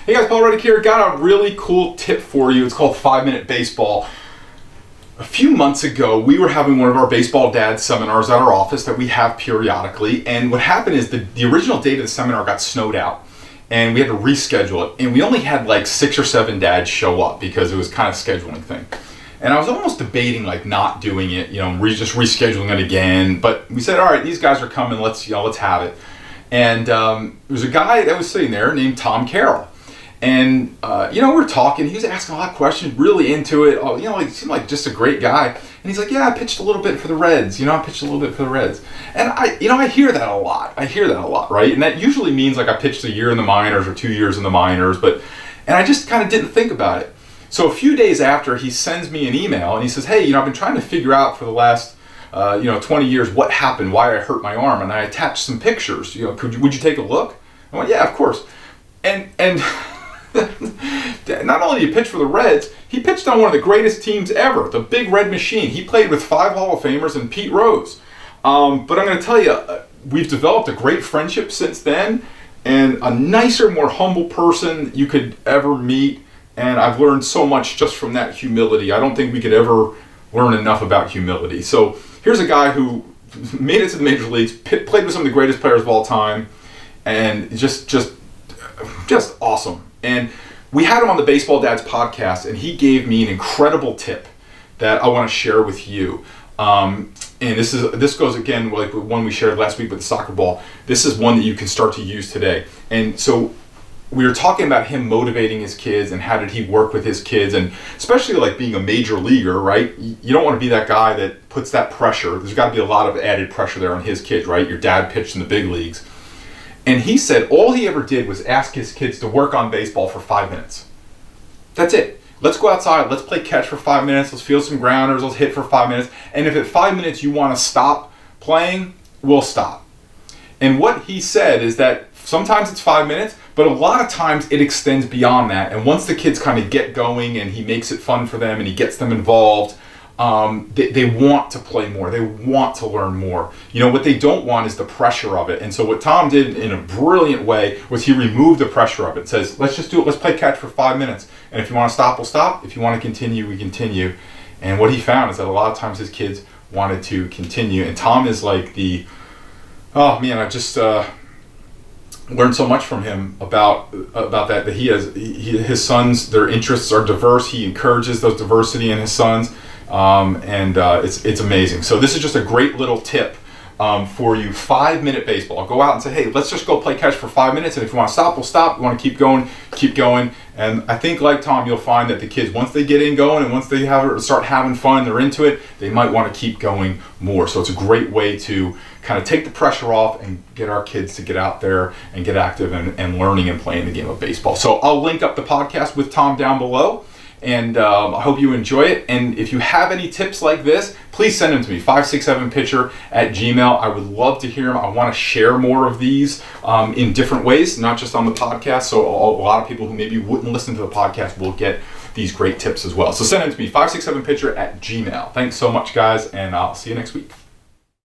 Hey guys, Paul Reddick here. Got a really cool tip for you. It's called 5-Minute Baseball. A few months ago, we were having one of our baseball dad seminars at our office that we have periodically. And what happened is the original date of the seminar got snowed out and we had to reschedule it. And we only had like 6 or 7 dads show up because it was kind of a scheduling thing. And I was almost debating like not doing it, just rescheduling it again. But we said, all right, these guys are coming. Let's have it. And there was a guy that was sitting there named Tom Caroll. And, we're talking, he was asking a lot of questions, really into it. He seemed like just a great guy. And he's like, yeah, I pitched a little bit for the Reds. And I hear that a lot. Right? And that usually means like I pitched a year in the minors or 2 years in the minors. And I just kind of didn't think about it. So a few days after, he sends me an email and he says, hey, I've been trying to figure out for the last, 20 years what happened, why I hurt my arm. And I attached some pictures. Would you take a look? I went, yeah, of course. And not only did he pitch for the Reds, he pitched on one of the greatest teams ever, the Big Red Machine. He played with 5 Hall of Famers and Pete Rose. But I'm going to tell you, we've developed a great friendship since then, and a nicer, more humble person you could ever meet. And I've learned so much just from that humility. I don't think we could ever learn enough about humility. So here's a guy who made it to the major leagues, played with some of the greatest players of all time, and just awesome. And we had him on the Baseball Dads podcast, and he gave me an incredible tip that I want to share with you. And this goes again like one we shared last week with the soccer ball. This is one that you can start to use today. And so we were talking about him motivating his kids and how did he work with his kids, and especially like being a major leaguer, right? You don't want to be that guy that puts that pressure. There's got to be a lot of added pressure there on his kids, right? Your dad pitched in the big leagues. And he said all he ever did was ask his kids to work on baseball for 5 minutes. That's it. Let's go outside. Let's play catch for 5 minutes. Let's field some grounders. Let's hit for 5 minutes. And if at 5 minutes you want to stop playing, we'll stop. And what he said is that sometimes it's 5 minutes, but a lot of times it extends beyond that. And once the kids kind of get going and he makes it fun for them and he gets them involved, they want to play more. They want to learn more. What they don't want is the pressure of it. And so what Tom did in a brilliant way was he removed the pressure of it. Says, let's just do it. Let's play catch for 5 minutes. And if you want to stop, we'll stop. If you want to continue, we continue. And what he found is that a lot of times his kids wanted to continue. And Tom is like I just learned so much from him about that his sons, their interests are diverse. He encourages those diversity in his sons. It's amazing. So this is just a great little tip for you. 5-minute baseball. Go out and say, hey, let's just go play catch for 5 minutes. And if you want to stop, we'll stop. You want to keep going, keep going. And I think like Tom, you'll find that the kids, once they get in going and once they start having fun, they're into it, they might want to keep going more. So it's a great way to kind of take the pressure off and get our kids to get out there and get active and learning and playing the game of baseball. So I'll link up the podcast with Tom down below. And I hope you enjoy it. And if you have any tips like this, please send them to me, 567pitcher@gmail.com. I would love to hear them. I want to share more of these in different ways, not just on the podcast. So a lot of people who maybe wouldn't listen to the podcast will get these great tips as well. So send them to me, 567pitcher@gmail.com. Thanks so much, guys, and I'll see you next week.